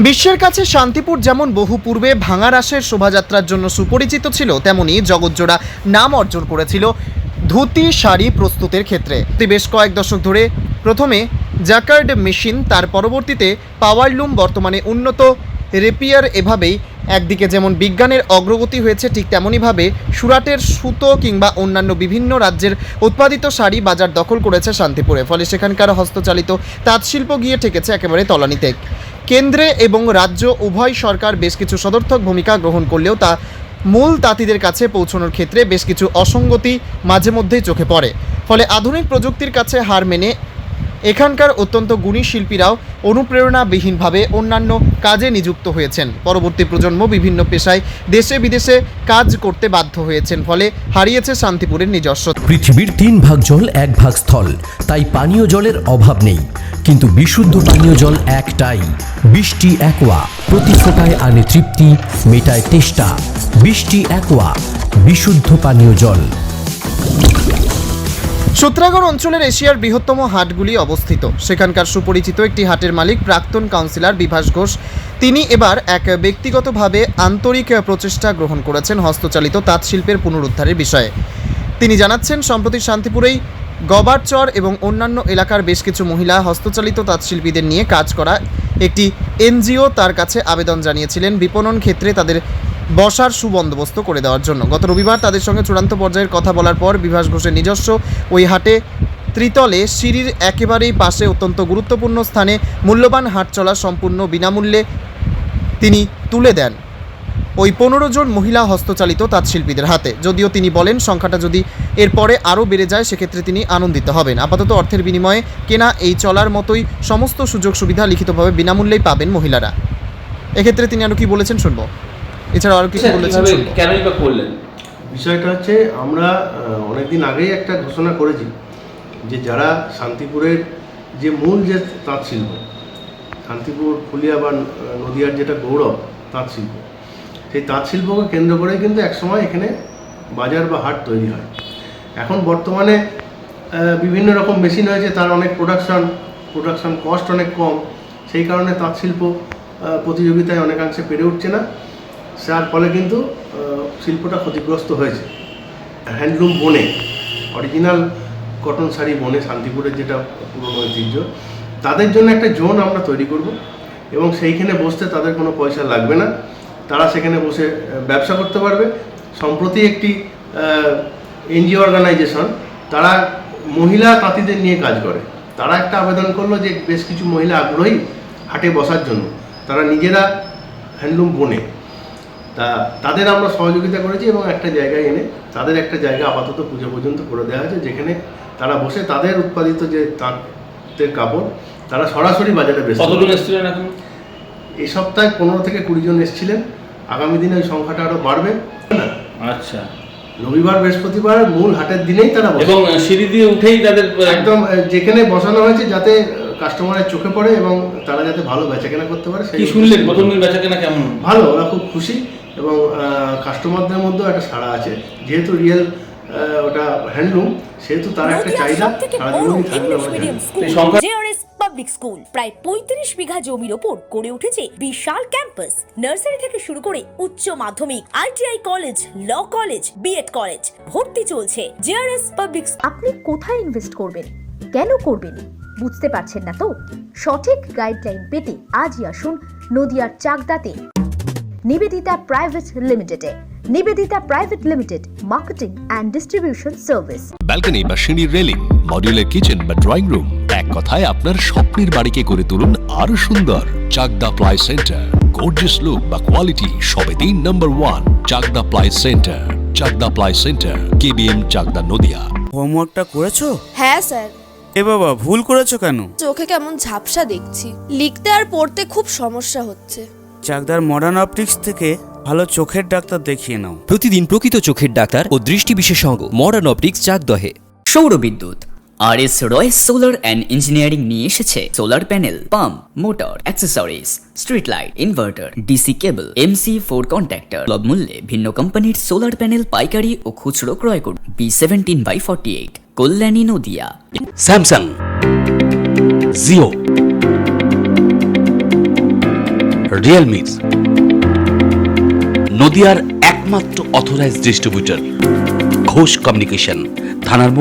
বিশ্বের কাছে শান্তিপুর যেমন বহু পূর্বে ভাঙা রাসের শোভাযাত্রার জন্য সুপরিচিত ছিল, তেমনি জগৎজোড়া নাম অর্জন করেছিল ধুতি শাড়ি প্রস্তুতের ক্ষেত্রে। বেশ কয়েক দশক ধরে প্রথমে জ্যাকার্ড মেশিন, তার পরবর্তীতে পাওয়ারলুম, বর্তমানে উন্নত রেপিয়ার। এভাবেই একদিকে যেমন বিজ্ঞানের অগ্রগতি হয়েছে, ঠিক তেমনইভাবে সুরাটের সুতো কিংবা অন্যান্য বিভিন্ন রাজ্যের উৎপাদিত শাড়ি বাজার দখল করেছে শান্তিপুরে। ফলে সেখানকার হস্তচালিত তাঁতশিল্প গিয়ে ঠেকেছে একেবারে তলানিতে। কেন্দ্রে এবং রাজ্য উভয় সরকার বেশ কিছু সদর্থক ভূমিকা গ্রহণ করলেও তা মূল তাঁতিদের কাছে পৌঁছানোর ক্ষেত্রে বেশ কিছু অসঙ্গতি মাঝে মধ্যেই চোখে পড়ে। ফলে আধুনিক প্রযুক্তির কাছে হার মেনে এখানকার অত্যন্ত গুণী শিল্পীরাও অনুপ্রেরণাবিহীনভাবে অন্যান্য কাজে নিযুক্ত হয়েছেন। পরবর্তী প্রজন্ম বিভিন্ন পেশায় দেশে বিদেশে কাজ করতে বাধ্য হয়েছেন, ফলে হারিয়েছে শান্তিপুরের নিজস্ব। পৃথিবীর 3 ভাগ জল 1 ভাগ স্থল, তাই পানীয় জলের অভাব নেই। কিন্তু বিশুদ্ধ পানীয় জল একটাই, বৃষ্টি অ্যাকোয়া। প্রতি ফোঁটায় আনে তৃপ্তি, মেটায় তেষ্টা। বৃষ্টি অ্যাকোয়া, বিশুদ্ধ পানীয় জল। সূত্রাগড় অঞ্চলের এশিয়ার বৃহত্তম হাটগুলি অবস্থিত। সেখানকার সুপরিচিত একটি হাটের মালিক প্রাক্তন কাউন্সিলর বিভাস ঘোষ। তিনি এবার এক ব্যক্তিগতভাবে আন্তরিক প্রচেষ্টা গ্রহণ করেছেন হস্তচালিত তাঁত শিল্পের পুনরুদ্ধারের বিষয়ে। তিনি জানাচ্ছেন, সম্প্রতি শান্তিপুরেই গবারচর এবং অন্যান্য এলাকার বেশ কিছু মহিলা হস্তচালিত তাঁতশিল্পীদের নিয়ে কাজ করা একটি এনজিও তার কাছে আবেদন জানিয়েছিলেন বিপণন ক্ষেত্রে তাদের বসার সুবন্দোবস্ত করে দেওয়ার জন্য। গত রবিবার তাদের সঙ্গে চূড়ান্ত পর্যায়ের কথা বলার পর বিভাস ঘোষের নিজস্ব ওই হাটে ত্রিতলে সিঁড়ির একেবারেই পাশে অত্যন্ত গুরুত্বপূর্ণ স্থানে মূল্যবান হাট চলা সম্পূর্ণ বিনামূল্যে তিনি তুলে দেন ওই 15 জন মহিলা হস্তচালিত তাঁতশিল্পীদের হাতে। যদিও তিনি বলেন, সংখ্যাটা যদি এরপরে আরও বেড়ে যায় সেক্ষেত্রে তিনি আনন্দিত হবেন। আপাতত অর্থের বিনিময়ে কেনা এই চলার মতোই সমস্ত সুযোগ সুবিধা লিখিতভাবে বিনামূল্যেই পাবেন মহিলারা। এক্ষেত্রে তিনি আরও কি বলেছেন শুনবো। এছাড়াও আরও কিছু বলেছেন শুনবো। কেনই বা করলেন? বিষয়টা হচ্ছে, আমরা অনেকদিন আগেই একটা ঘোষণা করেছি যে যারা শান্তিপুরের যে মূল যে তাঁত শিল্প, শান্তিপুর ফুলিয়া বা নদিয়ার যেটা গৌরব তাঁত শিল্প, সেই তাঁত শিল্পকে কেন্দ্র করে কিন্তু একসময় এখানে বাজার বা হাট তৈরি হয়। এখন বর্তমানে বিভিন্ন রকম মেশিন হয়েছে, তার অনেক প্রোডাকশন কস্ট অনেক কম, সেই কারণে তাঁত শিল্প প্রতিযোগিতায় অনেকাংশে পেরে উঠছে না। যার ফলে কিন্তু শিল্পটা ক্ষতিগ্রস্ত হয়েছে। হ্যান্ডলুম বনে, অরিজিনাল কটন শাড়ি বনে, শান্তিপুরের যেটা পুরনো ঐতিহ্য, তাদের জন্য একটা জোন আমরা তৈরি করব এবং সেইখানে বসতে তাদের কোনো পয়সা লাগবে না, তারা সেখানে বসে ব্যবসা করতে পারবে। সম্প্রতি একটি এনজিও অর্গানাইজেশন, তারা মহিলা তাঁতিদের নিয়ে কাজ করে, তারা একটা আবেদন করলো যে বেশ কিছু মহিলা আগ্রহী হাটে বসার জন্য, তারা নিজেরা হ্যান্ডলুম বনে। তা তাদের আমরা সহযোগিতা করেছি এবং একটা জায়গায় এনে তাদের একটা জায়গা আপাতত পুজো পর্যন্ত করে দেওয়া হয়েছে, যেখানে তারা বসে তাদের উৎপাদিত যে তাঁতের কাপড় তারা সরাসরি বাজারে বেচে। কতজন এসেছিলেন এখন? এই সপ্তাহে 15 থেকে 20 জন এসেছিলেন। আগামী দিনে ওই সংখ্যাটা আরও বাড়বে। আচ্ছা, রবিবার বৃহস্পতিবার মূল হাটের দিনেই তারা বসে এবং সিঁড়ি দিয়ে উঠেই তাদের একদম যেখানে বসানো হয়েছে যাতে কাস্টমারের চোখে পড়ে এবং তারা যাতে ভালো বেচাকেনা করতে পারে। কি শুনলেন প্রথম দিন বেচাকেনা কেমন? ভালো, ওরা খুব খুশি এবং কাস্টমারদের মধ্যেও একটা সাড়া আছে। যেহেতু রিয়েল ওটা হ্যান্ডলুম, সেহেতু তার একটা চাহিদা সারা জীবনই থাকবে। জেআরএস পাবলিক স্কুল প্রায় 35 বিঘা জমির ওপর গড়ে উঠেছে বিশাল ক্যাম্পাস। নার্সারি থেকে শুরু করে উচ্চ মাধ্যমিক, ITI college, law college, BEd college, ভর্তি চলছে। JRS public. আপনি কোথায় ইনভেস্ট করবেন, কেন করবেন বুঝতে পারছেন না তো? সঠিক গাইডলাইন পেতে আজই আসুন নদিয়ার চাকদাতে নিবেদিতা প্রাইভেট লিমিটেডে। Nibedita private limited, marketing and distribution service. Balcony বা সিঁড়ির রেলিং, মডিউলার কিচেন বা ড্রয়িং রুম, এক কথায় আপনার স্বপ্নের বাড়িকে করে তুলুন আরো সুন্দর। Chakdah ply centre, gorgeous look বা কোয়ালিটি সবেতেই number 1। Chakdah ply centre, Chakdah ply centre, KBM, Chakdah, Nadia. হোমওয়ার্কটা করেছো? হ্যাঁ স্যার। এ বাবা, ভুল করেছো কেন? চোখে কেমন ঝাপসা দেখছি, লিখতে আর পড়তে খুব সমস্যা হচ্ছে। চাকদার মডার্ন অপটিক্স থেকে ভালো চোখের ডাক্তার দেখিয়ে নাও। প্রতিদিন প্রকৃত চোখের ডাক্তার ও দৃষ্টি বিশেষজ্ঞ মডার্ন অপটিক্স চাকদহে। সৌর বিদ্যুৎ RS Royce solar and engineering নিয়ে এসেছে solar panel, pump, motor, accessories, street light, inverter, DC কেবল, MC4 কন্ট্যাক্টর। সুলভ মূল্যে ভিন্ন কোম্পানির সোলার প্যানেল পাইকারি ও খুচরো ক্রয় করুন। B17/48, কল্যাণী, নদিয়া। স্যামসাং, জিও, রিয়েলমির, নদিয়ার একমাত্র অথরাইজড ডিস্ট্রিবিউটর ঘোষ কমিউনিকেশন, থানার মোড়,